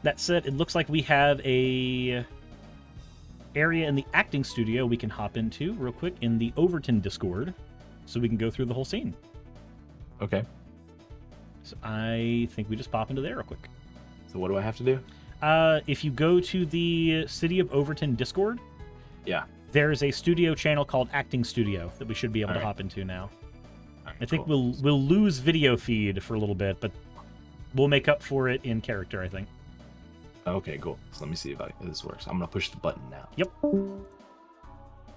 that said, it looks like we have a area in the acting studio we can hop into real quick in the Overton Discord, so we can go through the whole scene. Okay. So I think we just pop into there real quick. So what do I have to do? If you go to the City of Overton Discord, Yeah. there's a studio channel called Acting Studio that we should be able to hop into now. I think we'll lose video feed for a little bit, but we'll make up for it in character, I think. Okay, cool. So let me see if this works. I'm gonna push the button now. Yep.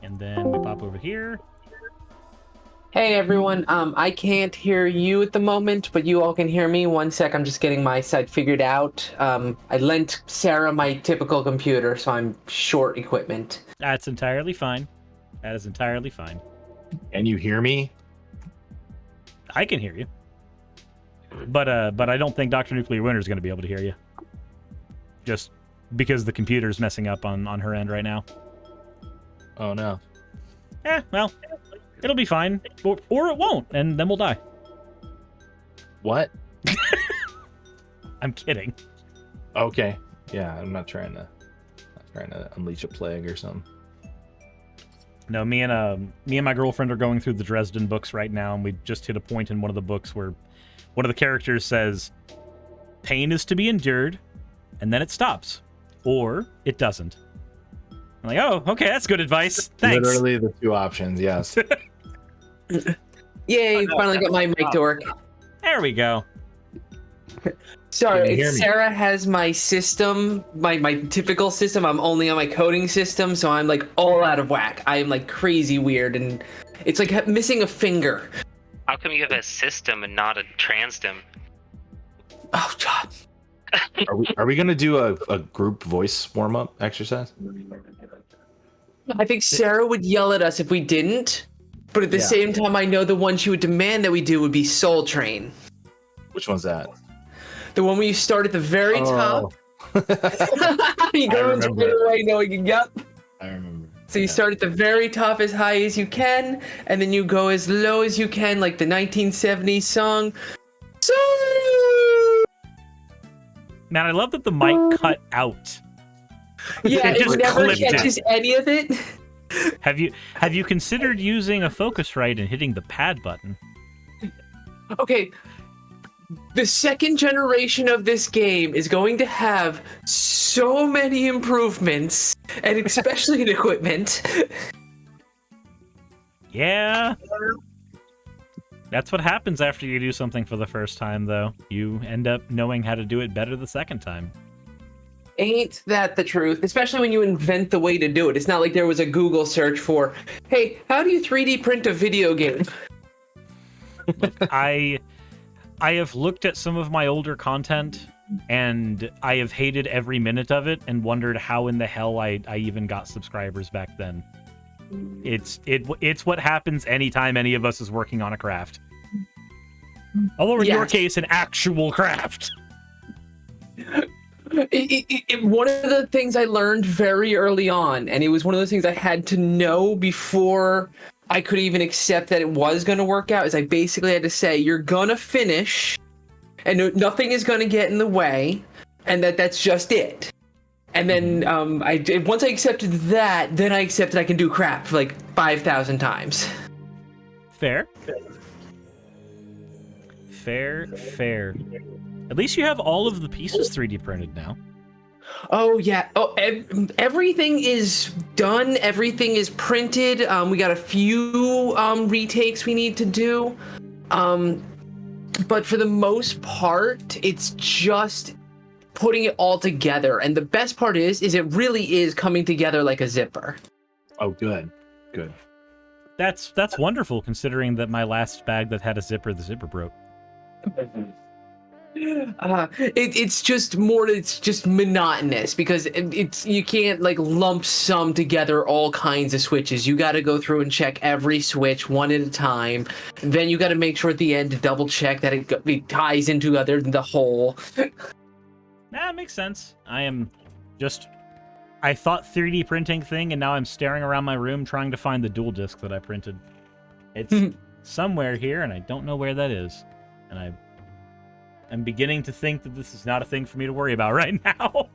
And then we pop over here. Hey everyone, I can't hear you at the moment, but you all can hear me. One sec, I'm just getting my side figured out. I lent Sarah my typical computer, so I'm short equipment. That's entirely fine. That is entirely fine. Can you hear me? I can hear you. But I don't think Dr. Nuclear Winter is going to be able to hear you. Just because the computer's messing up on her end right now. Oh no. Well, it'll be fine. Or it won't, and then we'll die. What? I'm kidding. Okay. Yeah, I'm not trying to unleash a plague or something. No, me and my girlfriend are going through the Dresden books right now, and we just hit a point in one of the books where one of the characters says, pain is to be endured, and then it stops. Or it doesn't. I'm like, oh, okay, that's good advice. Thanks. Literally the two options, yes. Yay, finally got my mic to work. There we go. Sorry, Sarah has my system, my typical system. I'm only on my coding system, so I'm like all out of whack. I am like crazy weird, and it's like missing a finger. How come you have a system and not a transdim? Oh God. Are we gonna do a group voice warm up exercise? I think Sarah would yell at us if we didn't, but at the same time, I know the one she would demand that we do would be Soul Train. Which one's that? The one where you start at the very top. You go into the way knowing, yep. I remember. So you start at the very top as high as you can, and then you go as low as you can, like the 1970s song. Man, I love that the mic cut out. Yeah, It it just never clipped catches any of it. Have you considered using a Focusrite and hitting the pad button? Okay, the second generation of this game is going to have so many improvements, and especially in equipment. Yeah. That's what happens after you do something for the first time, though. You end up knowing how to do it better the second time. Ain't that the truth? Especially when you invent the way to do it. It's not like there was a Google search for, hey, how do you 3D print a video game? I have looked at some of my older content, and I have hated every minute of it and wondered how in the hell I even got subscribers back then. It's what happens anytime any of us is working on a craft. Although in your case, an actual craft. One of the things I learned very early on, and it was one of those things I had to know before I could even accept that it was going to work out, is I basically had to say, you're going to finish, and nothing is going to get in the way, and that's just it. And then once I accepted that, then I accepted I can do crap like 5,000 times. Fair. At least you have all of the pieces 3D printed now. Oh yeah. Oh, everything is done. Everything is printed. We got a few retakes we need to do. But for the most part, it's just putting it all together. And the best part is it really is coming together like a zipper. Oh, good. That's wonderful, considering that my last bag that had a zipper, the zipper broke. It's just monotonous because you can't like lump sum together all kinds of switches. You got to go through and check every switch one at a time. Then you got to make sure at the end to double check that it ties into the whole. That makes sense. I thought 3D printing thing, and now I'm staring around my room trying to find the dual disc that I printed. It's somewhere here, and I don't know where that is. And I'm beginning to think that this is not a thing for me to worry about right now.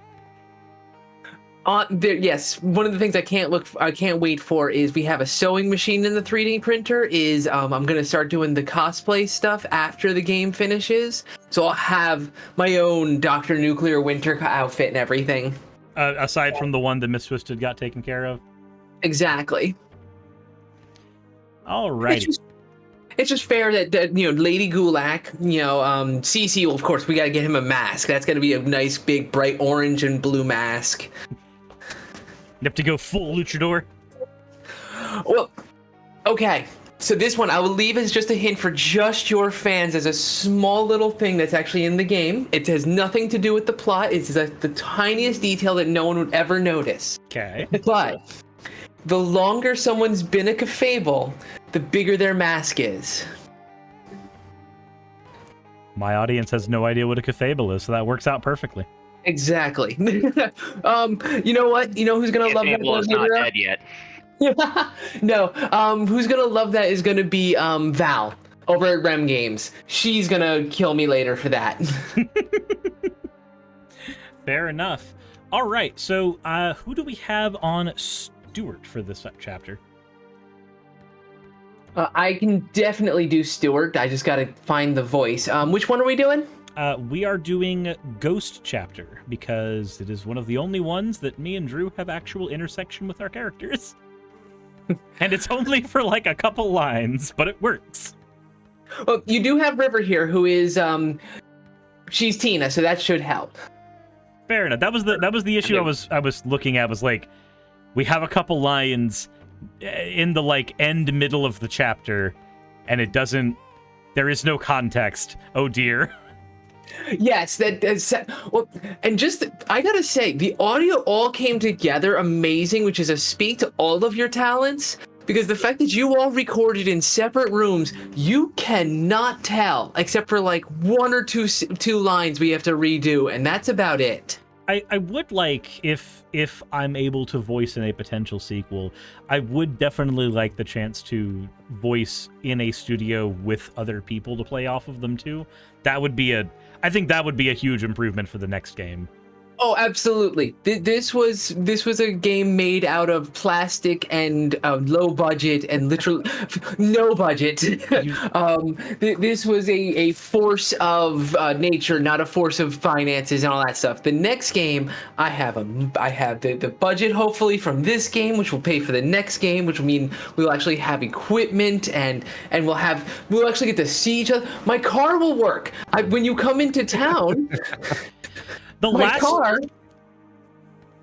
Yes, one of the things I can't wait for is we have a sewing machine in the 3D printer. I'm gonna start doing the cosplay stuff after the game finishes, so I'll have my own Dr. Nuclear Winter outfit and everything. Aside from the one that Miss Twisted got taken care of. Exactly. All right. It's just fair that Lady Gulak, Cece. Well, of course, we gotta get him a mask. That's gonna be a nice big bright orange and blue mask. You have to go full luchador. Well, okay. So this one I will leave as just a hint for just your fans as a small little thing that's actually in the game. It has nothing to do with the plot. It's the tiniest detail that no one would ever notice. Okay. But the longer someone's been a Cafable, the bigger their mask is. My audience has no idea what a Cafable is, so that works out perfectly. Exactly. You know what? You know who's gonna love that? Cable is not dead yet. No. Who's gonna love that is gonna be Val over at Rem Games. She's gonna kill me later for that. Fair enough. All right. So, who do we have on Stuart for this chapter? I can definitely do Stuart. I just gotta find the voice. Which one are we doing? We are doing Ghost Chapter, because it is one of the only ones that me and Drew have actual intersection with our characters. And it's only for like a couple lines, but it works. Well, you do have River here, who is she's Tina, so that should help. Fair enough. That was the issue I was looking at, was like, we have a couple lines in the like end middle of the chapter, and there is no context. Oh dear. Yes, well, and just I gotta say, the audio all came together amazing, which is a speak to all of your talents, because the fact that you all recorded in separate rooms, you cannot tell, except for like one or two lines we have to redo, and that's about it. I would like, if I'm able to voice in a potential sequel, I would definitely like the chance to voice in a studio with other people to play off of them too. I think that would be a huge improvement for the next game. Oh, absolutely. This was a game made out of plastic and low budget and literally no budget. This was a force of nature, not a force of finances and all that stuff. The next game, I have the budget hopefully from this game, which will pay for the next game, which will mean we'll actually have equipment and we'll actually get to see each other. My car will work. When you come into town. Car.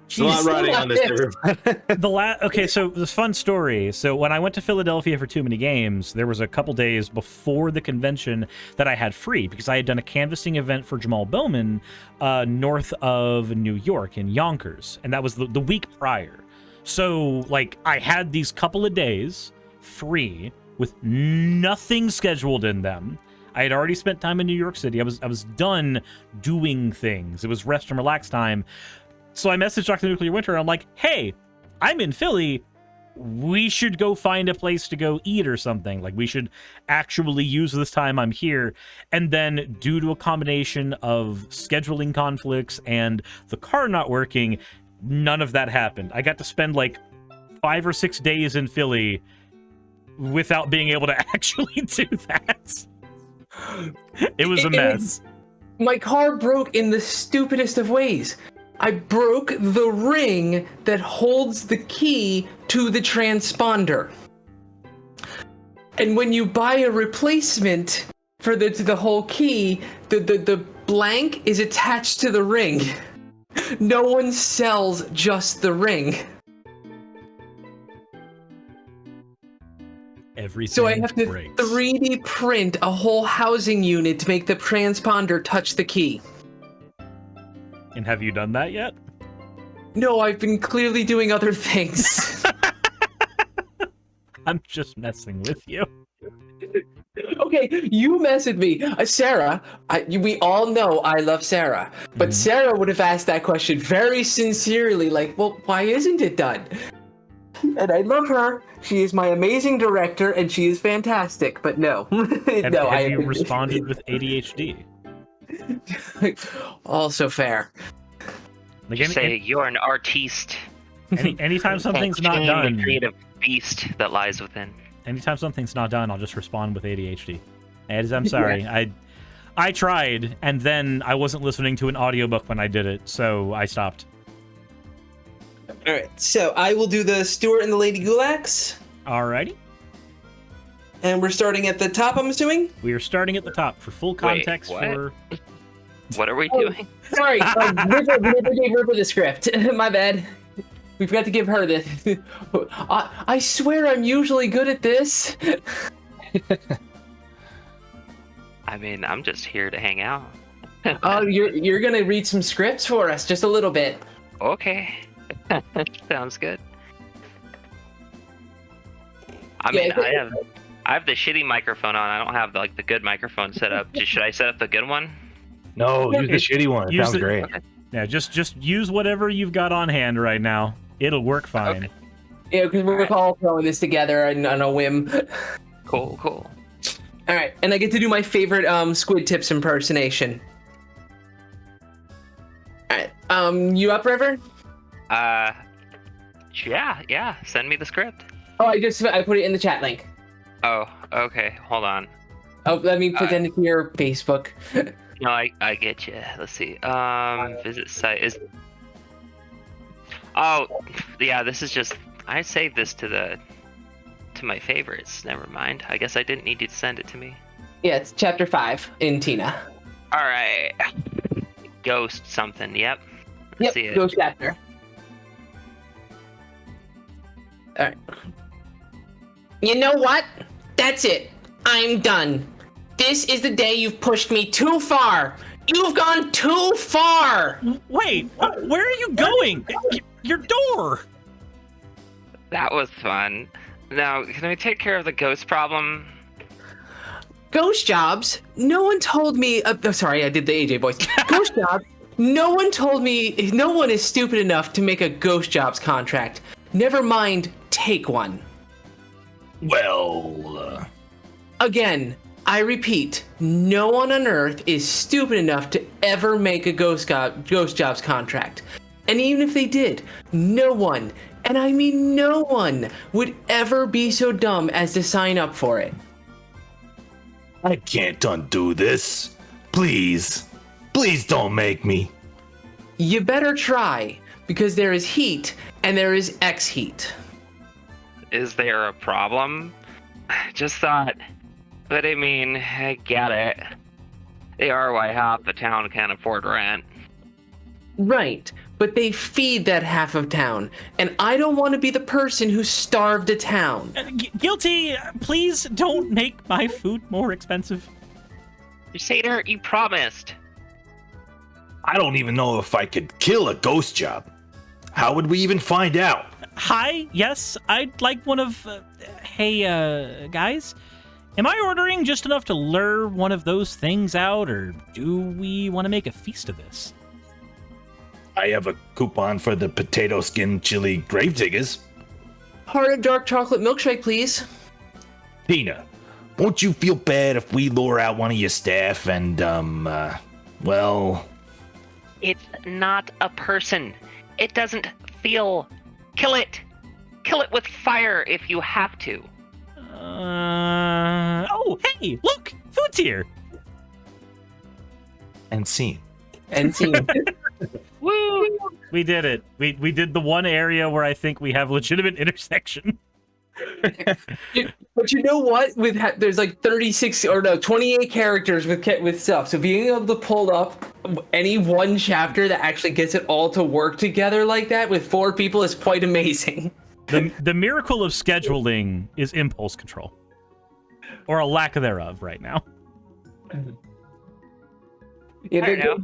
There's a lot riding on this, everybody. Okay, so this fun story. So when I went to Philadelphia for Too Many Games, there was a couple days before the convention that I had free, because I had done a canvassing event for Jamal Bowman north of New York in Yonkers, and that was the week prior. So like I had these couple of days free with nothing scheduled in them. I had already spent time in New York City. I was done doing things. It was rest and relax time. So I messaged Dr. Nuclear Winter. I'm like, hey, I'm in Philly. We should go find a place to go eat or something. Like, we should actually use this time I'm here. And then, due to a combination of scheduling conflicts and the car not working, none of that happened. I got to spend like 5 or 6 days in Philly without being able to actually do that. It was a mess. My car broke in the stupidest of ways. I broke the ring that holds the key to the transponder. And when you buy a replacement for the whole key, the blank is attached to the ring. No one sells just the ring. Everything so I have to breaks. 3D print a whole housing unit to make the transponder touch the key. And have you done that yet? No, I've been clearly doing other things. I'm just messing with you. Okay, you messaged me. Sarah, we all know I love Sarah. But Sarah would have asked that question very sincerely, like, well, why isn't it done? And I love her. She is my amazing director, and she is fantastic. But no. Have you responded with ADHD? Also fair. Like Just say you're an artiste. anytime something's not Tame done, the creative beast that lies within. anytime something's not done, I'll just respond with ADHD. As I'm sorry, I tried, and then I wasn't listening to an audiobook when I did it, so I stopped. All right, so I will do the Stuart and the Lady Gulaks, Alrighty. and we're starting at the top, I'm assuming? We are starting at the top for full context. what? What are we doing? Sorry, Ripper gave Ripper the script. My bad. We forgot to give her the... I swear I'm usually good at this. I mean, I'm just here to hang out. Oh, you're gonna read some scripts for us, just a little bit. Okay. Sounds good. I mean, Yeah, I have the shitty microphone on. I don't have the good microphone set up. Should I set up the good one? No, use the shitty one. It Use sounds the- great. Yeah, just use whatever you've got on hand right now. It'll work fine. Okay. Yeah, because we're all throwing this together on a whim. Cool. All right, and I get to do my favorite Squid Tips impersonation. All right, you up, River? Yeah. Send me the script. Oh, I put it in the chat link. Oh, okay. Hold on. Oh, let me put that into your Facebook. No, I get you. Let's see. Visit site is. Oh, yeah. This is just. I saved this to my favorites. Never mind. I guess I didn't need you to send it to me. Yeah, it's chapter 5 in Tina. All right. Ghost something. Yep. Yep, See it. go chapter. All right. You know what? That's it. I'm done. This is the day you've pushed me too far. You've gone too far. Wait, where are you going? Your door. That was fun. Now, can we take care of the ghost problem? Ghost jobs? No one told me. Sorry, I did the AJ voice. Ghost jobs? No one told me. No one is stupid enough to make a ghost jobs contract. Never mind, take one. Well, Again, I repeat, no one on Earth is stupid enough to ever make a ghost jobs contract. And even if they did, no one, and I mean no one, would ever be so dumb as to sign up for it. I can't undo this. Please. Please don't make me. You better try, because there is heat and there is X-heat. Is there a problem? Just thought. But I mean, I get it. They are why half the town can't afford rent. Right, but they feed that half of town, and I don't want to be the person who starved a town. Guilty. Please don't make my food more expensive. Crusader, you promised. I don't even know if I could kill a ghost job. How would we even find out? Hi, yes, I'd like one of... hey, guys? Am I ordering just enough to lure one of those things out, or do we want to make a feast of this? I have a coupon for the potato skin chili gravediggers. Hard dark chocolate milkshake, please. Tina, won't you feel bad if we lure out one of your staff and, well... It's not a person. It doesn't feel. Kill it. Kill it with fire if you have to. Oh, hey, look! Food's here! And scene. And see. Woo! We did it. We did the one area where I think we have legitimate intersection. But you know what? There's like 28 characters with stuff. So being able to pull up any one chapter that actually gets it all to work together like that with 4 people is quite amazing. The miracle of scheduling is impulse control. Or a lack thereof right now. Yeah, I don't know.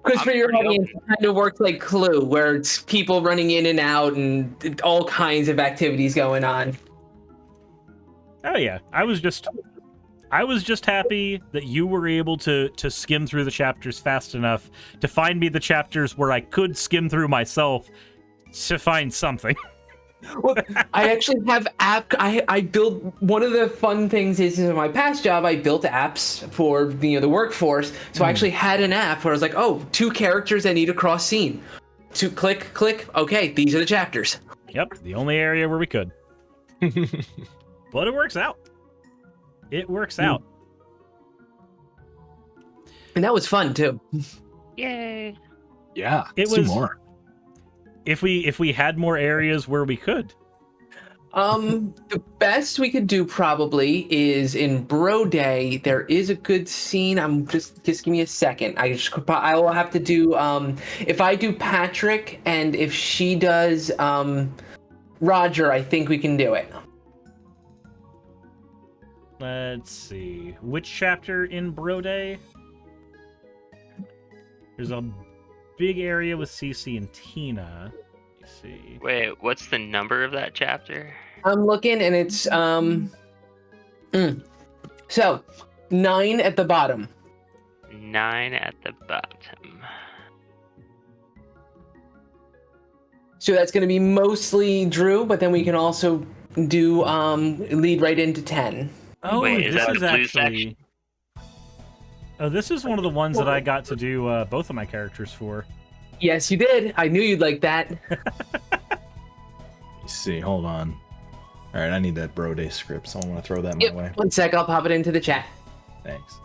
because for I'm your pretty audience, it kind of works like Clue, where it's people running in and out and all kinds of activities going on. Oh yeah, I was just happy that you were able to skim through the chapters fast enough to find me the chapters where I could skim through myself to find something. Well, I actually have I build, one of the fun things is in my past job I built apps for the workforce. So I actually had an app where I was like, oh, 2 characters that need to cross scene. To click. Okay, these are the chapters. Yep, the only area where we could. But it works out. It works out. And that was fun too. Yay. Yeah, It let's do was- more. If we had more areas where we could. The best we could do probably is in Bro Day. There is a good scene. I'm just give me a second. I will have to do if I do Patrick and if she does Roger, I think we can do it. Let's see. Which chapter in Bro Day? There's a big area with Cece and Tina. Let me see. Wait, what's the number of that chapter? I'm looking and it's so 9 at the bottom. 9 at the bottom. So that's going to be mostly Drew, but then we can also do lead right into 10. Oh, Wait, is this that is the blue actually. Oh, this is one of the ones that I got to do both of my characters for. Yes, you did. I knew you'd like that. Let's see, hold on. All right, I need that Bro Day script, so I want to throw that my Yep. way. 1 sec, I'll pop it into the chat. Thanks.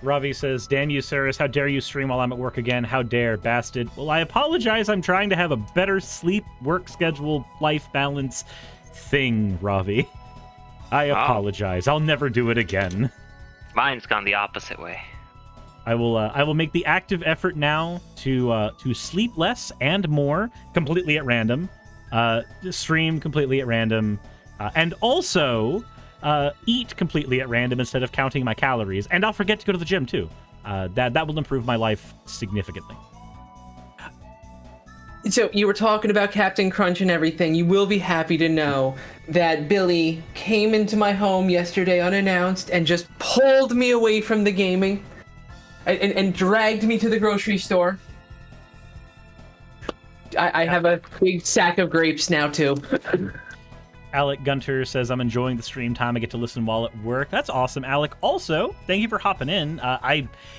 Ravi says, damn you, Suris, how dare you stream while I'm at work again? How dare, bastard. Well, I apologize. I'm trying to have a better sleep, work schedule, life balance thing, Ravi. I apologize. I'll never do it again. Mine's gone the opposite way. I will make the active effort now to sleep less and more, completely at random, stream completely at random, and also eat completely at random instead of counting my calories. And I'll forget to go to the gym too. That will improve my life significantly. So you were talking about Captain Crunch and everything. You will be happy to know that Billy came into my home yesterday unannounced and just pulled me away from the gaming and dragged me to the grocery store. I have a big sack of grapes now too. Alec Gunter says, I'm enjoying the stream time. I get to listen while at work. That's awesome, Alec. Also, thank you for hopping in.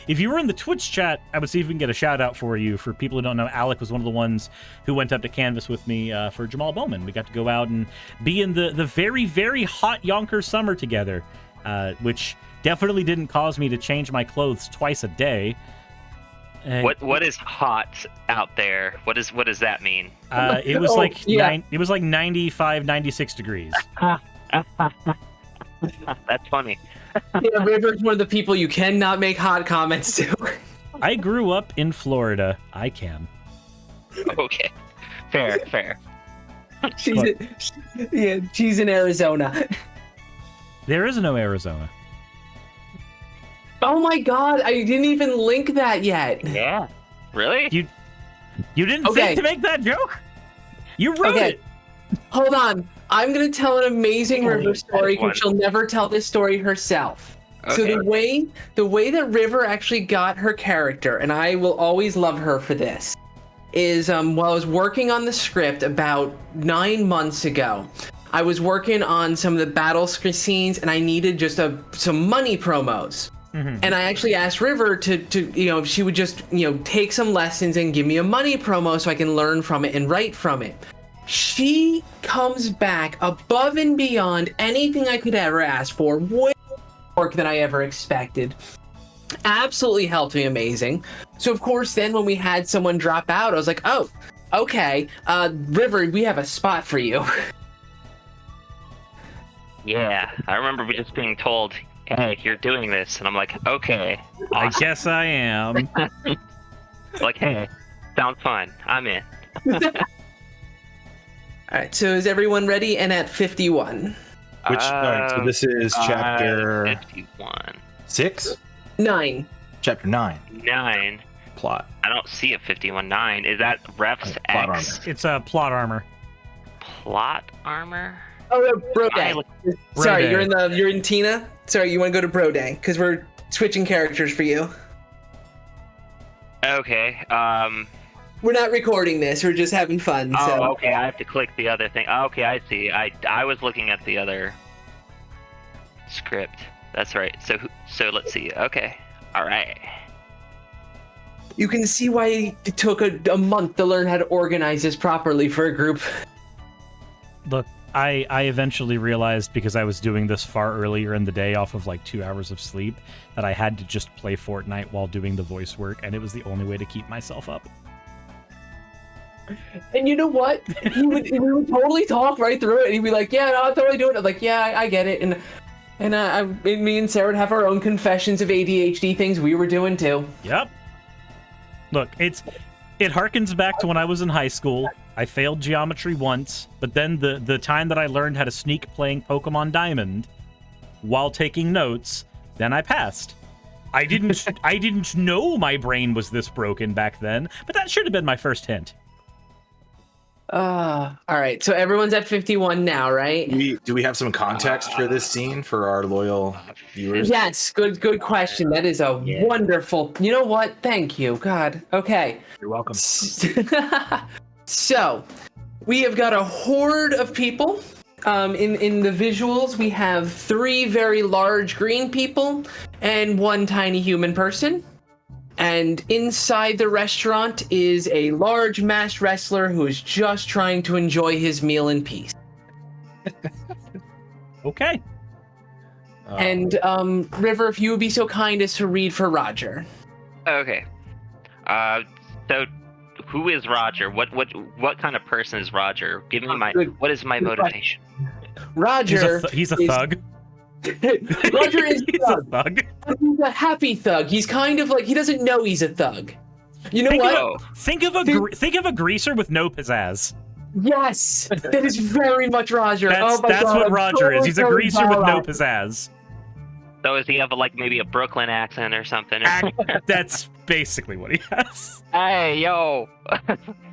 If you were in the Twitch chat, I would see if we can get a shout out for you. For people who don't know, Alec was one of the ones who went up to Canvas with me for Jamal Bowman. We got to go out and be in the very, very hot Yonkers summer together, which definitely didn't cause me to change my clothes twice a day. What is hot out there? What does that mean? It was yeah. It was like 95, 96 degrees. That's funny. Yeah, River's one of the people you cannot make hot comments to. I grew up in Florida. I can. Okay, fair. She's in Arizona. There is no Arizona. Oh my god, I didn't even link that yet. Yeah, really? You didn't Okay. think to make that joke? You wrote Okay. it. Hold on. I'm gonna tell an amazing Oh, River story one. because she'll never tell this story herself. So Okay. the way that River actually got her character, and I will always love her for this, is while I was working on the script about 9 months ago, I was working on some of the battle scenes and I needed just some money promos. And I actually asked River to if she would just take some lessons and give me a money promo so I can learn from it and write from it. She comes back above and beyond anything I could ever ask for, way more work than I ever expected. Absolutely helped me amazing. So of course then when we had someone drop out, I was like, oh, okay, River, we have a spot for you. Yeah, I remember just being told, hey, you're doing this, and I'm like, okay. I Awesome. guess I am. Like, hey, sounds fun. I'm in. All right, so is everyone ready? And at 51. All right, so this is chapter 51. 6? 9. Chapter 9. 9. Plot. I don't see a 51-9. Is that Ref's Plot X? armor. It's a plot armor. Plot armor? Oh, no, Bro Day. Bro Sorry, Day. you're in Tina. Sorry, you want to go to Bro Day because we're switching characters for you. Okay. We're not recording this. We're just having fun. Oh, So. okay. I have to click the other thing. Okay, I see. I was looking at the other script. That's right. So let's see. Okay. All right. You can see why it took a month to learn how to organize this properly for a group. Look, I eventually realized, because I was doing this far earlier in the day off of like 2 hours of sleep, that I had to just play Fortnite while doing the voice work, and it was the only way to keep myself up. And you know what? We would totally talk right through it, and he'd be like, "Yeah, no, I'm totally doing it." I'm like, "Yeah, I get it." And me and Sarah would have our own confessions of ADHD things we were doing too. Yep. Look, it harkens back to when I was in high school. I failed geometry once, but then the time that I learned how to sneak playing Pokemon Diamond while taking notes, then I passed. I didn't know my brain was this broken back then, but that should have been my first hint. All right. So everyone's at 51 now, right? Do we have some context for this scene for our loyal viewers? Yes. Good question. That is a wonderful. You know what? Thank you. God. Okay. You're welcome. So we have got a horde of people. In the visuals, we have 3 very large green people and 1 tiny human person. And inside the restaurant is a large masked wrestler who is just trying to enjoy his meal in peace. Okay. And River, if you would be so kind as to read for Roger. Okay. So who is Roger? What kind of person is Roger? Give me what is my motivation? Roger. He's a thug. Roger is He's a thug. He's a happy thug. He's kind of like, he doesn't know he's a thug. You know what? Think of a greaser with no pizzazz. Yes, that is very much Roger. That's what Roger is. He's a greaser with no pizzazz. So does he have maybe a Brooklyn accent or something? That's basically what he has. Hey, yo.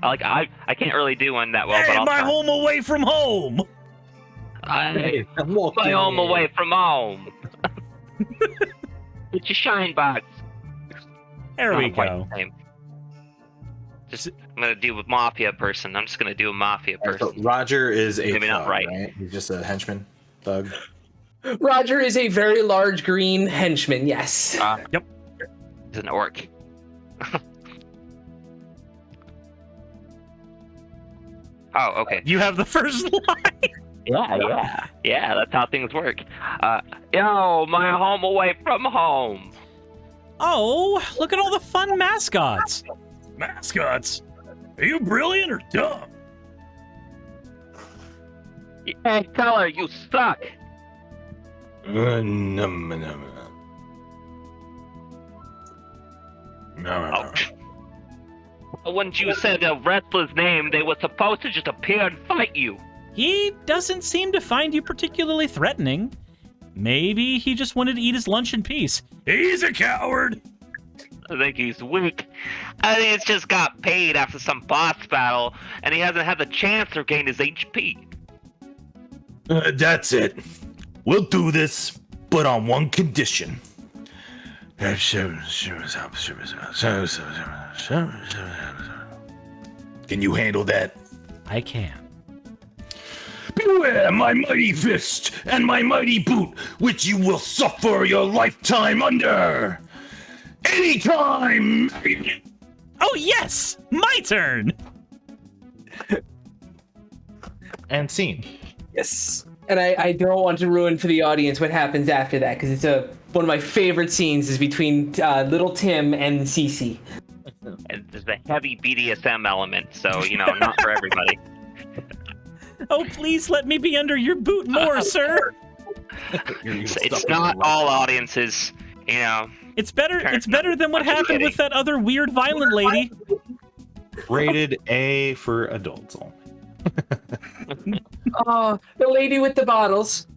I can't really do one that well, Hey, but I'll my try. home away from home. Hey, my home away from home. It's your shine box. There we Not quite go. the same. I'm gonna do a mafia person. I'm just gonna do a mafia person. So Roger is a Maybe thug, not right. He's just a henchman thug. Roger is a very large green henchman, yes. Yep. He's an orc. Oh, okay. You have the first line. Yeah, that's how things work. Yo, my home away from home. Oh, look at all the fun mascots. Mascots? Are you brilliant or dumb? Hey, tell her you suck. Once you said a wrestler's name, they were supposed to just appear and fight you. He doesn't seem to find you particularly threatening. Maybe he just wanted to eat his lunch in peace. He's a coward. I think he's weak. I think he's just got paid after some boss battle, and he hasn't had the chance to gain his HP. That's it. We'll do this, but on one condition. Can you handle that? I can. Beware my mighty fist and my mighty boot, which you will suffer your lifetime under. Anytime! Oh, yes! My turn! And scene. Yes. And I don't want to ruin for the audience what happens after that, because it's one of my favorite scenes is between little Tim and Cece. And there's a heavy BDSM element, so, not for everybody. Oh, please let me be under your boot more, sir. It's not all audiences, It's better than what happened with that other weird violent lady. Rated A for adults only. Oh, the lady with the bottles.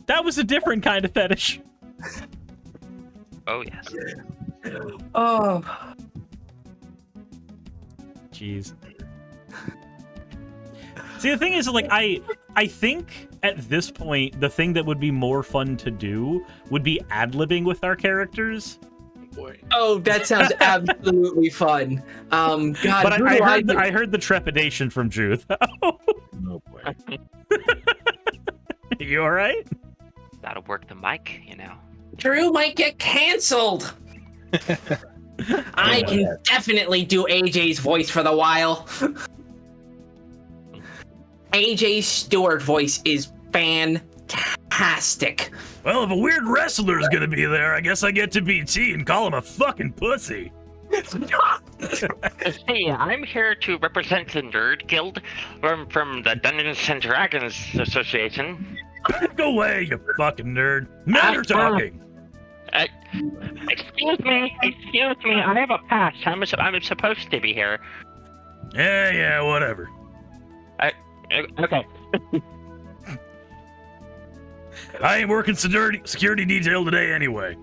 That was a different kind of fetish. Oh, yes. Oh. Jeez. See, the thing is, I think at this point, the thing that would be more fun to do would be ad-libbing with our characters. boy. Oh, that sounds absolutely fun. God, But who do I heard the trepidation from Drew. Oh boy. You all right? That'll work the mic, you know. Drew might get canceled. I can definitely do AJ's voice for the while. AJ Stewart voice is fantastic. Well, if a weird wrestler's gonna be there, I guess I get to be T and call him a fucking pussy. Hey, I'm here to represent the Nerd Guild from the Dungeons and Dragons Association. Go away, you fucking nerd. Men are talking. Excuse me, I have a pass. I'm supposed to be here. Yeah, whatever. Okay. I ain't working security detail today anyway.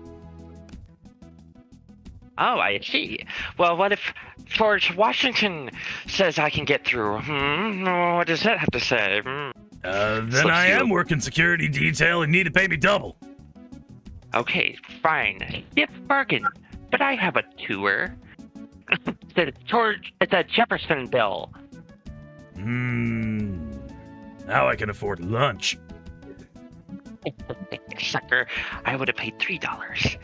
Oh, I see. Well, what if George Washington says I can get through? What does that have to say? Then I am working security detail and need to pay me double. Okay, fine. Stiff bargain. But I have a tour. It's a Jefferson bill. Now I can afford lunch. Sucker, I would have paid $3.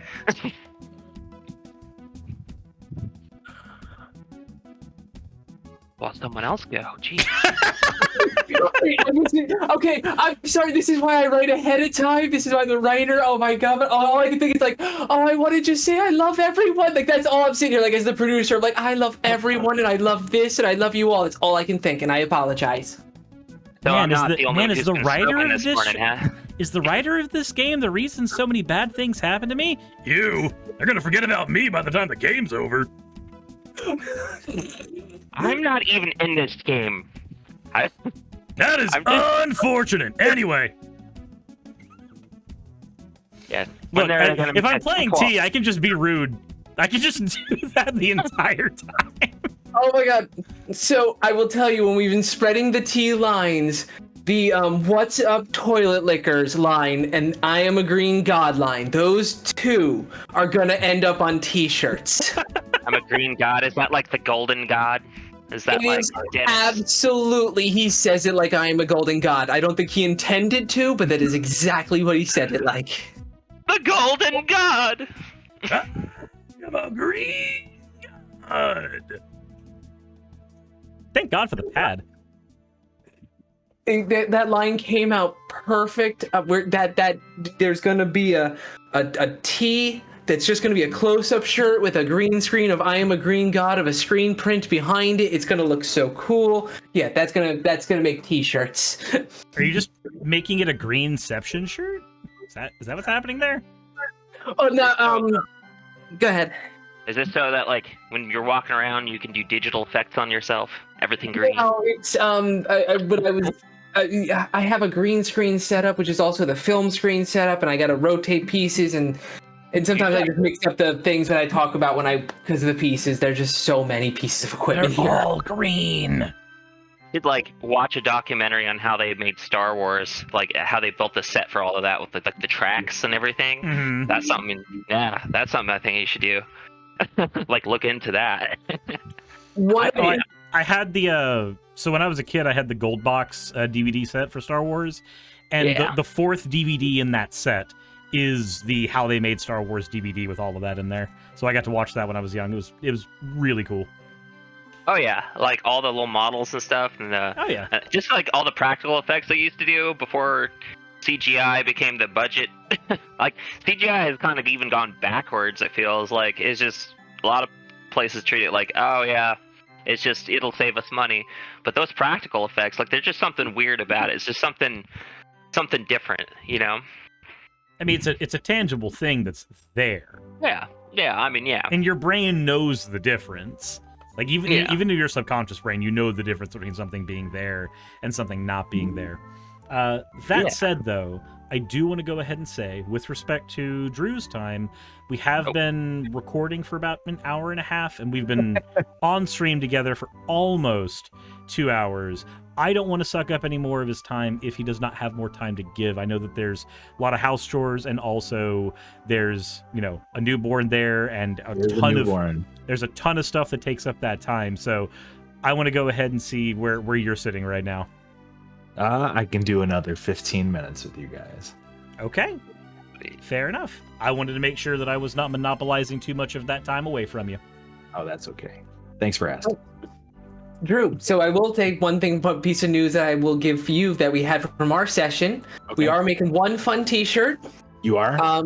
Well, someone else go. Jeez. Okay, I'm sorry. This is why I write ahead of time. This is why the writer. Oh my god! All I can think is like, oh, I want to just say I love everyone. Like that's all I'm sitting here. Like as the producer, I'm like, I love everyone, and I love this, and I love you all. That's all I can think, and I apologize. So Man, I'm not is the only one is who's the been writer smoking of this morning, huh? is the writer of this game the reason so many bad things happen to me? You? They're gonna forget about me by the time the game's over. I'm not even in this game. That is unfortunate. Anyway. Yes. Look, if I'm playing T, I can just be rude. I can just do that the entire time. Oh my god. So I will tell you, when we've been spreading the T lines, the What's Up Toilet Lickers line and I Am a Green God line, those two are gonna end up on t-shirts. I'm a green god. Is that like the golden god? Is that It like is Dennis? absolutely, he says it like I am a golden god. I don't think he intended to, but that is exactly what he said it like. The golden god! I'm a green god. Thank God for the pad. That line came out perfect. Where that there's gonna be a T that's just gonna be a close-up shirt with a green screen of I Am a Green God of a screen print behind it. It's gonna look so cool. Yeah, that's gonna make t-shirts. Are you just making it a Greenception shirt? Is that what's happening there? Oh no, go ahead. Is this so that like when you're walking around you can do digital effects on yourself? Everything green? No, it's I have a green screen setup, which is also the film screen setup, and I got to rotate pieces, and sometimes I just mix up the things that I talk about because of the pieces. There's just so many pieces of equipment They're here. all green. You'd like watch a documentary on how they made Star Wars, like how they built the set for all of that with the tracks and everything. Mm-hmm. That's something. Yeah, that's something I think you should do. Like look into that. I had the so when I was a kid, I had the Gold Box DVD set for Star Wars, and Yeah. the fourth DVD in that set is the How They Made Star Wars DVD with all of that in there. So I got to watch that when I was young. It was really cool. Oh yeah, like all the little models and stuff, and Oh yeah. just like all the practical effects they used to do before CGI became the budget. Like CGI has kind of even gone backwards. It feels like it's just a lot of places treat it like, oh yeah, it'll save us money. But those practical effects, like there's just something weird about it. It's just something different, you know? I mean, it's a tangible thing that's there, Yeah. I mean, yeah. and your brain knows the difference. Like even in your subconscious brain, you know the difference between something being there and something not being there. That said, though, I do want to go ahead and say, with respect to Drew's time, we have been recording for about an hour and a half, and we've been on stream together for almost 2 hours. I don't want to suck up any more of his time if he does not have more time to give. I know that there's a lot of house chores, and also there's, a newborn there, and there's a ton of stuff that takes up that time. So I want to go ahead and see where you're sitting right now. I can do another 15 minutes with you guys. Okay. Fair enough. I wanted to make sure that I was not monopolizing too much of that time away from you. Oh, that's okay. Thanks for asking. Drew, so I will take one piece of news that I will give you that we had from our session. Okay. We are making one fun t-shirt. You are?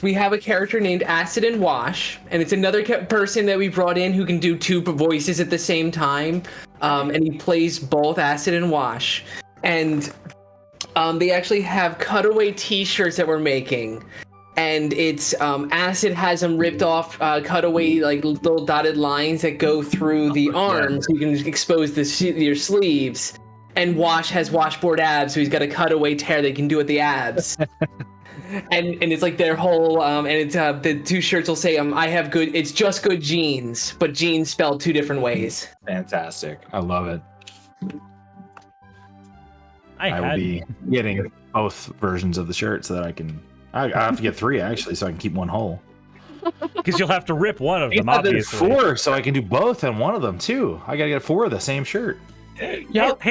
We have a character named Acid and Wash, and it's another person that we brought in who can do two voices at the same time. And he plays both Acid and Wash. And they actually have cutaway t-shirts that we're making. And it's Acid has them ripped off, cutaway like little dotted lines that go through the arms, so you can expose your sleeves. And Wash has washboard abs, so he's got a cutaway tear they can do at the abs. and it's like their whole and it's the two shirts will say it's just good jeans, but jeans spelled two different ways. Fantastic. I love it. I will had be getting both versions of the shirt so that I have to get 3 actually, so I can keep one whole. because you'll have to rip one of them. There's Obviously, 4, so I can do both and one of them too. I gotta get 4 of the same shirt. Hey,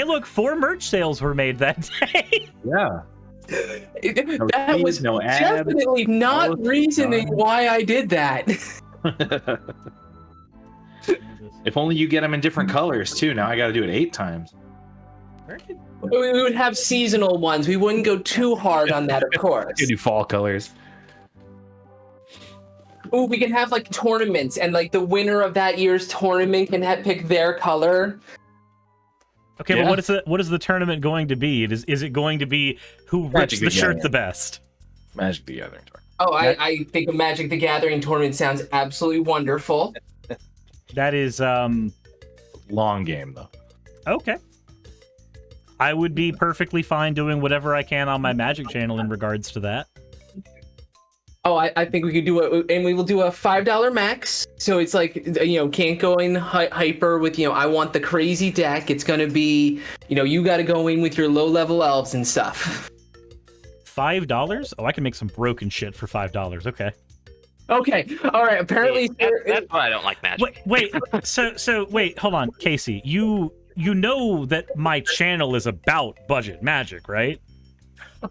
look, 4 merch sales were made that day. Yeah. That was no ad, definitely not both reasoning done. why I did that. If only you get them in different colors too. Now I gotta do it 8 times. We would have seasonal ones. We wouldn't go too hard on that, of course. You do fall colors. Ooh, we can have like tournaments, and like the winner of that year's tournament can pick their color. Okay, Yeah. but what is the tournament going to be? Is it going to be who rips Magic the the shirt Gathering. the best? Magic the Gathering. Oh, I think a Magic the Gathering tournament sounds absolutely wonderful. That is Long game though. okay. I would be perfectly fine doing whatever I can on my Magic channel in regards to that. Oh, I think we could do it, and we will do a $5 max. So it's like, can't go in hyper with, I want the crazy deck. It's going to be, you got to go in with your low level elves and stuff. $5? Oh, I can make some broken shit for $5. Okay. Okay. All right. Apparently, That's why I don't like Magic. Wait. So wait. Hold on, Casey. You know that my channel is about budget Magic, right?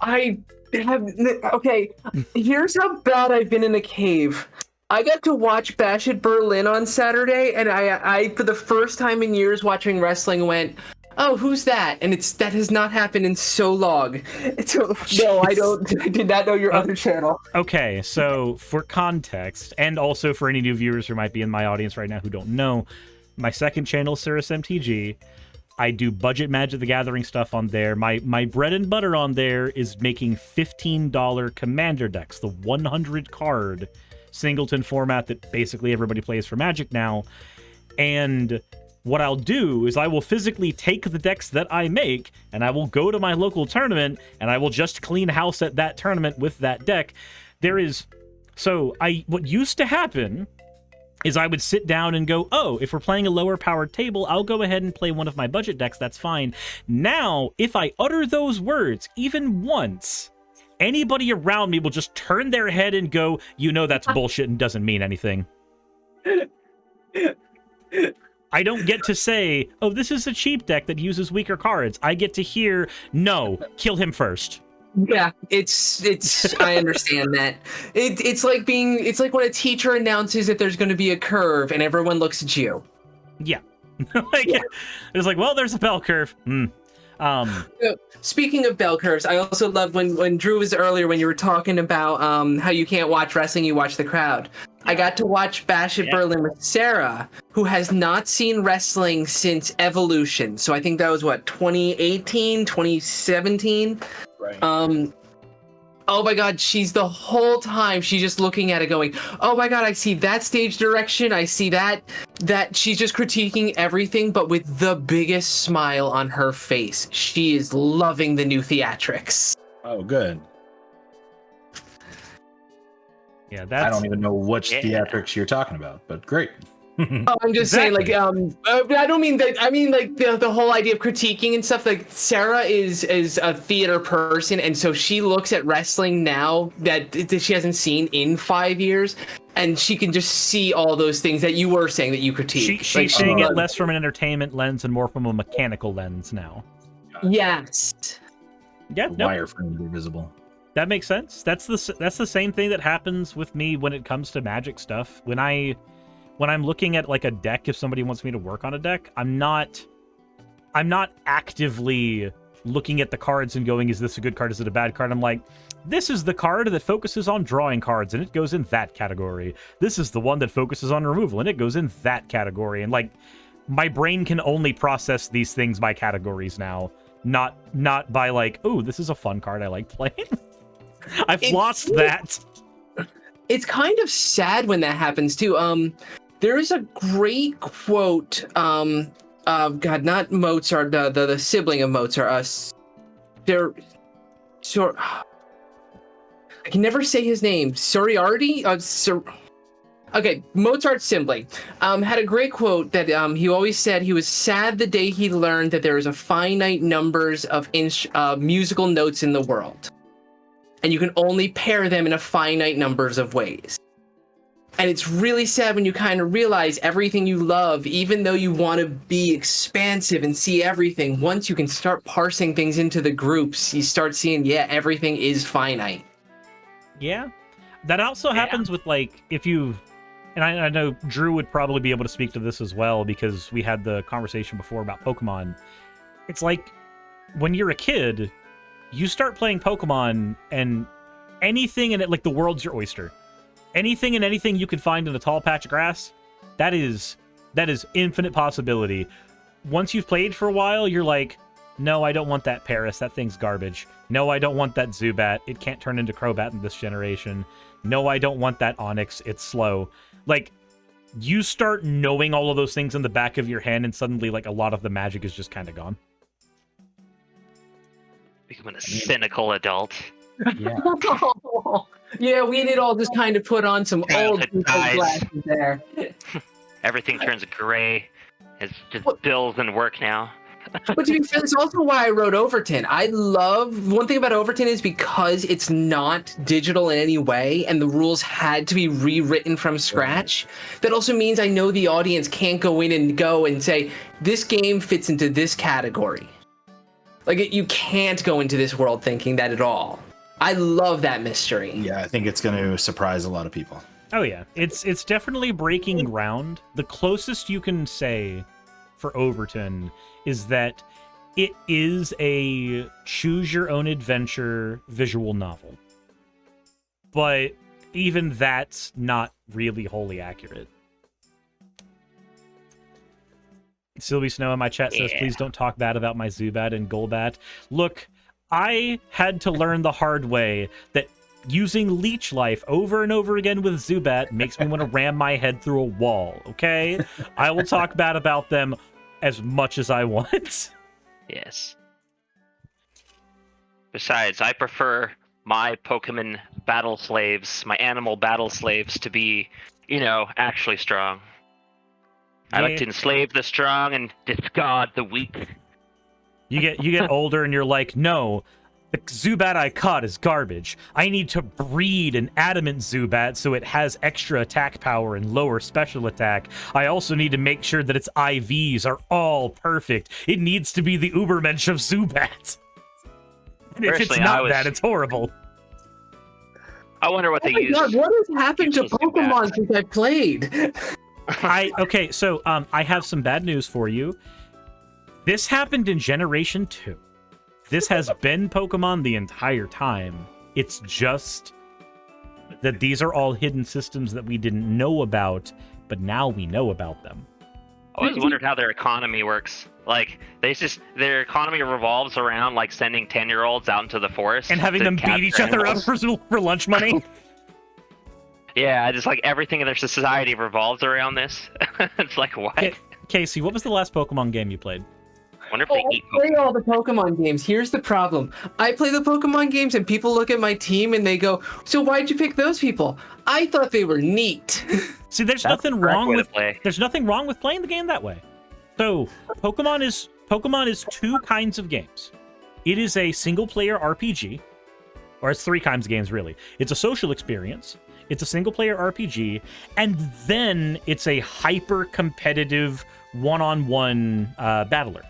Okay, here's how bad I've been in a cave. I got to watch Bash at Berlin on Saturday, and I for the first time in years watching wrestling went, oh, who's that? And that has not happened in so long. So, no, I did not know your other channel. Okay, so for context, and also for any new viewers who might be in my audience right now who don't know, my second channel, Suris MTG, I do budget Magic the Gathering stuff on there. My bread and butter on there is making $15 commander decks, the 100 card singleton format that basically everybody plays for Magic now. And what I'll do is I will physically take the decks that I make, and I will go to my local tournament, and I will just clean house at that tournament with that deck. What used to happen is I would sit down and go, oh, if we're playing a lower powered table, I'll go ahead and play one of my budget decks, that's fine. Now, if I utter those words even once, anybody around me will just turn their head and go, that's bullshit and doesn't mean anything. I don't get to say, oh, this is a cheap deck that uses weaker cards. I get to hear, no, kill him first. Yeah, it's I understand that. It's like when a teacher announces that there's going to be a curve and everyone looks at you. Yeah. It's like, well, there's a bell curve. So, speaking of bell curves, I also love when Drew was earlier when you were talking about how you can't watch wrestling, you watch the crowd. I got to watch Bash at Berlin with Sarah, who has not seen wrestling since Evolution. So I think that was 2018, 2017. Right. Oh my God, she's the whole time she's just looking at it going, oh my God, I see that stage direction. I see that she's just critiquing everything, but with the biggest smile on her face. She is loving the new theatrics. Oh, good. Yeah, I don't even know which theatrics you're talking about, but great. I'm just saying, like, I don't mean that. I mean, like, the whole idea of critiquing and stuff. Like, Sarah is a theater person, and so she looks at wrestling now that she hasn't seen in 5 years, and she can just see all those things that you were saying that you critique. She's seeing it less from an entertainment lens and more from a mechanical lens now. Yes. Yeah, no, Wireframes are visible. that makes sense. That's the same thing that happens with me when it comes to Magic stuff. When I'm looking at like a deck, if somebody wants me to work on a deck, I'm not actively looking at the cards and going, is this a good card? Is it a bad card? I'm like, this is the card that focuses on drawing cards and it goes in that category. This is the one that focuses on removal and it goes in that category. And like, my brain can only process these things by categories now, not by like, oh, this is a fun card I like playing. I've lost that. It's kind of sad when that happens too. There is a great quote. God, not Mozart, the sibling of Mozart. They're sort. I can never say his name. Soriarty. Okay, Mozart's sibling had a great quote that he always said he was sad the day he learned that there is a finite numbers of musical notes in the world, and you can only pair them in a finite numbers of ways. And it's really sad when you kind of realize everything you love, even though you want to be expansive and see everything, once you can start parsing things into the groups, you start seeing, yeah, everything is finite. Yeah. That also happens with, like, if you... And I know Drew would probably be able to speak to this as well, because we had the conversation before about Pokemon. It's like, when you're a kid, you start playing Pokemon, and anything in it, like, the world's your oyster. Anything and anything you can find in a tall patch of grass, that is infinite possibility. Once you've played for a while, you're like, no, I don't want that Paris. That thing's garbage. No, I don't want that Zubat. It can't turn into Crobat in this generation. No, I don't want that Onix. It's slow. Like, you start knowing all of those things in the back of your hand, and suddenly, like, a lot of the magic is just kind of gone. Becoming a cynical adult. Yeah. Yeah, we did all just kind of put on some old Childhood dies. glasses there. Everything turns gray. It's just bills and work now. But to be fair, that's also why I wrote Overton. One thing about Overton is because it's not digital in any way and the rules had to be rewritten from scratch. That also means I know the audience can't go in and say, this game fits into this category. Like, you can't go into this world thinking that at all. I love that mystery. Yeah, I think it's going to surprise a lot of people. Oh yeah, it's definitely breaking ground. The closest you can say for Overton is that it is a choose-your-own-adventure visual novel. But even that's not really wholly accurate. Sylvie Snow in my chat says, please don't talk bad about my Zubat and Golbat. Look, I had to learn the hard way that using Leech Life over and over again with Zubat makes me want to ram my head through a wall, okay? I will talk bad about them as much as I want. Yes. Besides, I prefer my Pokemon battle slaves, my animal battle slaves, to be, actually strong. I like to enslave the strong and discard the weak. You get older and you're like, no, the Zubat I caught is garbage. I need to breed an adamant Zubat so it has extra attack power and lower special attack. I also need to make sure that its IVs are all perfect. It needs to be the Ubermensch of Zubat. And if it's not that, it's horrible. I wonder what they use. God, what has happened to Pokemon since I played? Okay, so I have some bad news for you. This happened in Generation 2. This has been Pokemon the entire time. It's just that these are all hidden systems that we didn't know about, but now we know about them. I always wondered how their economy works. Like, their economy revolves around, like, sending 10-year-olds out into the forest. And having them beat each other up for lunch money? Yeah, just like everything in their society revolves around this. It's like, what? Casey, what was the last Pokemon game you played? Wonder if they I eat play Pokemon. all the Pokemon games. Here's the problem. I play the Pokemon games and people look at my team and they go, "So why'd you pick those people? I thought they were neat." See, there's That's the nothing correct wrong way to with play. there's nothing wrong with playing the game that way. So, Pokemon is two kinds of games. It is a single-player RPG, or it's three kinds of games really. It's a social experience, it's a single-player RPG, and then it's a hyper-competitive one-on-one battler.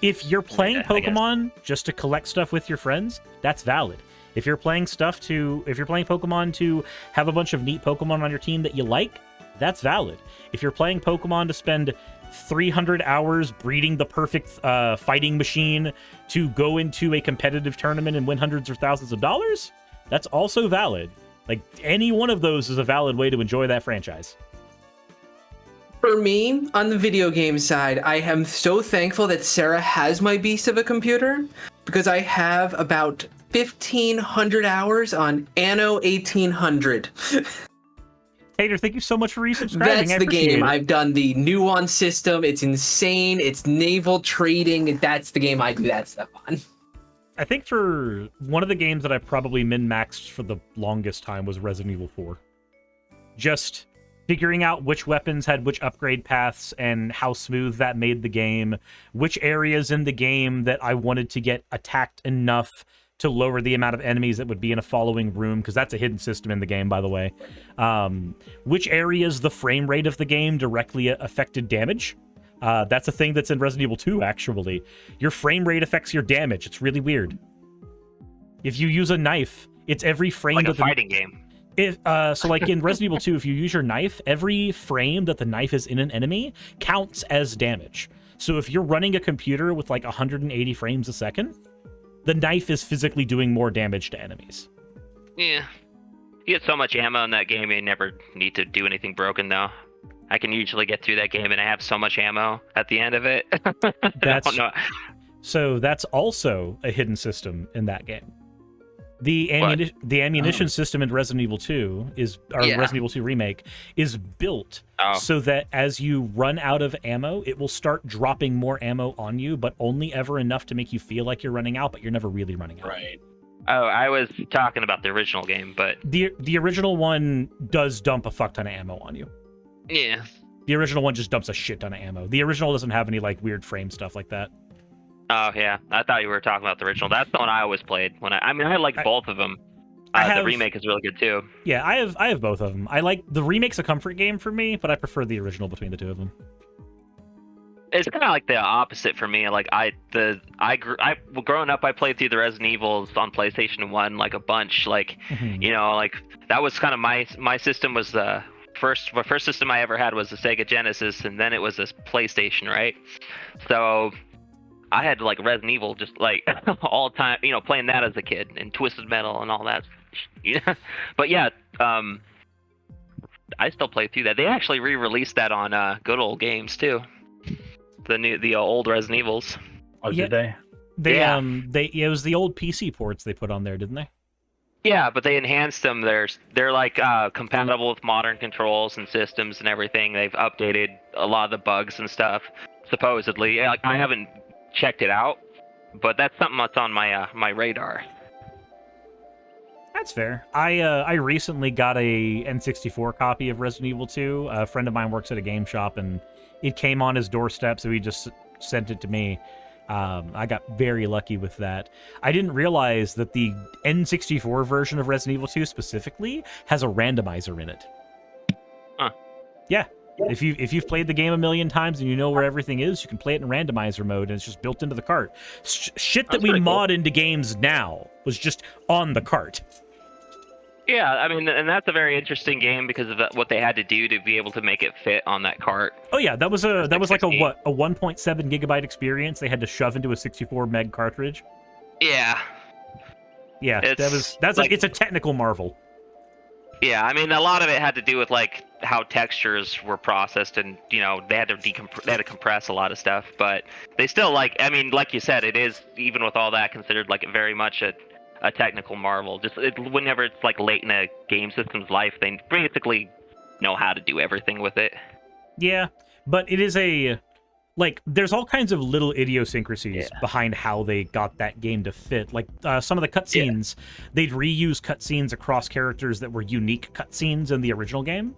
If you're playing Yeah, I guess. Pokemon just to collect stuff with your friends, that's valid. If you're playing Pokemon to have a bunch of neat Pokemon on your team that you like, that's valid. If you're playing Pokemon to spend 300 hours breeding the perfect fighting machine to go into a competitive tournament and win hundreds of thousands of dollars, that's also valid. Like, any one of those is a valid way to enjoy that franchise. For me, on the video game side, I am so thankful that Sarah has my beast of a computer because I have about 1,500 hours on Anno 1800. Tater, thank you so much for resubscribing. That's I the appreciate game. it. I've done the nuance system. It's insane. It's naval trading. That's the game I do that stuff on. I think for one of the games that I probably min-maxed for the longest time was Resident Evil 4. Just figuring out which weapons had which upgrade paths and how smooth that made the game, which areas in the game that I wanted to get attacked enough to lower the amount of enemies that would be in a following room, because that's a hidden system in the game, by the way. Which areas the frame rate of the game directly affected damage. That's a thing that's in Resident Evil 2, actually. Your frame rate affects your damage. It's really weird. If you use a knife, it's every frame Like a that the fighting game. So like in Resident Evil 2, if you use your knife, every frame that the knife is in an enemy counts as damage. So if you're running a computer with like 180 frames a second, the knife is physically doing more damage to enemies. Yeah. You get so much ammo in that game, you never need to do anything broken, though. I can usually get through that game, and I have so much ammo at the end of it. That's no. So that's also a hidden system in that game. The ammunition system in Resident Evil 2 Resident Evil 2 Remake is built so that as you run out of ammo, it will start dropping more ammo on you, but only ever enough to make you feel like you're running out, but you're never really running out. Right. Oh, I was talking about the original game, but The original one does dump a fuck ton of ammo on you. yeah. The original one just dumps a shit ton of ammo. The original doesn't have any like weird frame stuff like that. Oh yeah, I thought you were talking about the original. That's the one I always played. I like both of them. The remake is really good too. Yeah, I have both of them. I like the remake's a comfort game for me, but I prefer the original between the two of them. It's kind of like the opposite for me. Like growing up, I played through the Resident Evils on PlayStation 1 like a bunch. Like you know, like that was kind of my system was the first system I ever had was the Sega Genesis, and then it was this PlayStation, right? So I had like Resident Evil just like all the time, you know, playing that as a kid, and Twisted Metal and all that. Yeah, but yeah, I still play through that. They actually re-released that on Good Old Games too. The old Resident Evils. Oh, Yeah. did they? It was the old PC ports they put on there, didn't they? Yeah, but they enhanced them. They're like compatible with modern controls and systems and everything. They've updated a lot of the bugs and stuff, supposedly. Like, I haven't checked it out, but that's something that's on my radar. That's fair. I recently got a N64 copy of Resident Evil 2. A friend of mine works at a game shop, and it came on his doorstep, so he just sent it to me. I got very lucky with that. I didn't realize that the N64 version of Resident Evil 2 specifically has a randomizer in it. Huh. Yeah. If you've played the game a million times and you know where everything is, you can play it in randomizer mode, and it's just built into the cart. Shit that we mod into games now was just on the cart. Yeah, I mean, and that's a very interesting game because of what they had to do to be able to make it fit on that cart. Oh yeah, that was like a 16. a 1.7 gigabyte experience they had to shove into a 64 meg cartridge. Yeah. Yeah, it's a technical marvel. Yeah, I mean, a lot of it had to do with like how textures were processed, and you know they had to compress a lot of stuff, but they still like you said, it is, even with all that, considered like very much a technical marvel. Just whenever it's like late in a game system's life, they basically know how to do everything with it. Yeah, but it is like there's all kinds of little idiosyncrasies behind how they got that game to fit. Like some of the cutscenes, they'd reuse cutscenes across characters that were unique cutscenes in the original game.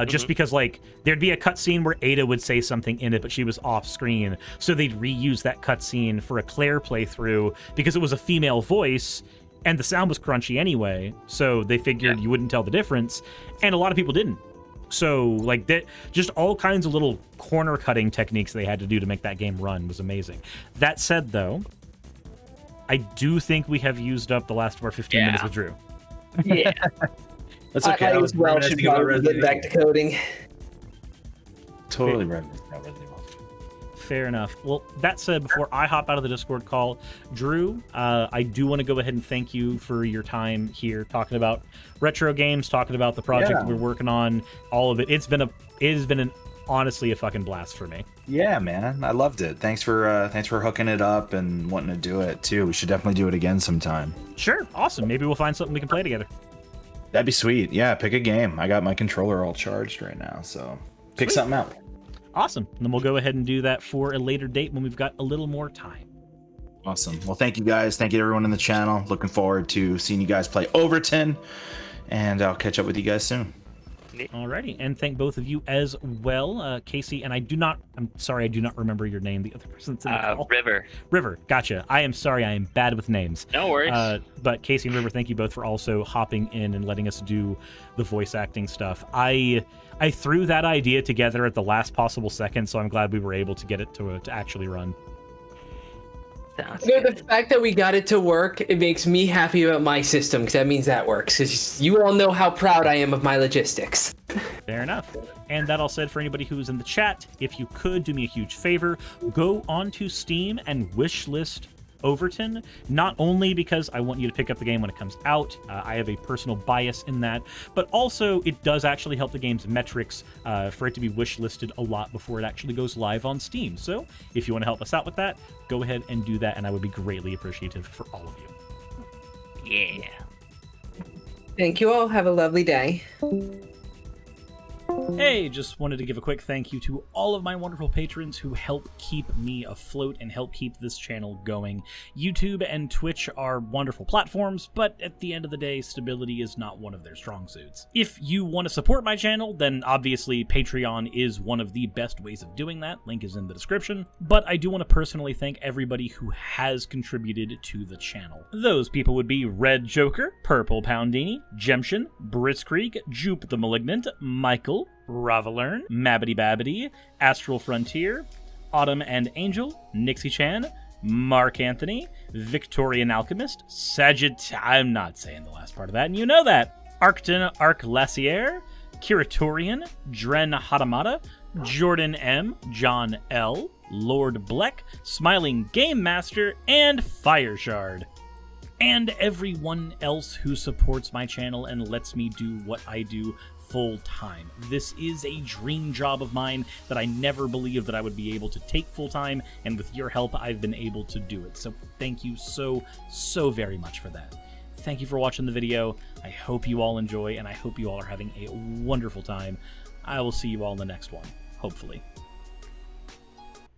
Just because, like, there'd be a cutscene where Ada would say something in it, but she was off screen. So they'd reuse that cutscene for a Claire playthrough because it was a female voice and the sound was crunchy anyway. So they figured you wouldn't tell the difference. And a lot of people didn't. So, like, that, just all kinds of little corner cutting techniques they had to do to make that game run was amazing. That said, though, I do think we have used up the last of our 15 minutes with Drew. Yeah. That's okay. I as well should probably get back to coding. Totally Fair enough. Well, that said, before I hop out of the Discord call, Drew, I do want to go ahead and thank you for your time here talking about retro games, talking about the project that we're working on, all of it. It has been honestly a fucking blast for me. Yeah, man, I loved it. Thanks for hooking it up and wanting to do it too. We should definitely do it again sometime. Sure, awesome. Maybe we'll find something we can play together. That'd be sweet. Yeah, pick a game. I got my controller all charged right now, so pick something out. Awesome. And then we'll go ahead and do that for a later date when we've got a little more time. Awesome. Well, thank you guys. Thank you to everyone in the channel. Looking forward to seeing you guys play Overton, and I'll catch up with you guys soon. Alrighty, and thank both of you as well, Casey. And I'm sorry, I do not remember your name. The other person that's in the call. River, gotcha. I am sorry, I am bad with names. No worries. But Casey and River, thank you both for also hopping in and letting us do the voice acting stuff. I threw that idea together at the last possible second, so I'm glad we were able to get it to actually run. You know, the fact that we got it to work, it makes me happy about my system, because that means that works. Because you all know how proud I am of my logistics. Fair enough. And that all said, for anybody who's in the chat, if you could do me a huge favor, go onto Steam and wishlist Overton, not only because I want you to pick up the game when it comes out, I have a personal bias in that, but also it does actually help the game's metrics for it to be wishlisted a lot before it actually goes live on Steam. So if you want to help us out with that, go ahead and do that, and I would be greatly appreciative for all of you. Yeah. Thank you all. Have a lovely day. Hey, just wanted to give a quick thank you to all of my wonderful patrons who help keep me afloat and help keep this channel going. YouTube and Twitch are wonderful platforms, but at the end of the day, stability is not one of their strong suits. If you want to support my channel, then obviously Patreon is one of the best ways of doing that. Link is in the description. But I do want to personally thank everybody who has contributed to the channel. Those people would be Red Joker, Purple Poundini, Jemshin, Britzkrieg, Jupe the Malignant, Michael, Ravalern, Mabbity Babbity, Astral Frontier, Autumn and Angel, Nixie Chan, Mark Anthony, Victorian Alchemist, I'm not saying the last part of that, and you know that, Arcton Arclacier, Kiratorian, Dren Hadamata, Jordan M, John L, Lord Bleck, Smiling Game Master, and Fire Shard. And everyone else who supports my channel and lets me do what I do full time. This is a dream job of mine that I never believed that I would be able to take full time, and with your help I've been able to do it. So thank you so very much for that. Thank you for watching the video. I hope you all enjoy, and I hope you all are having a wonderful time. I will see you all in the next one, hopefully.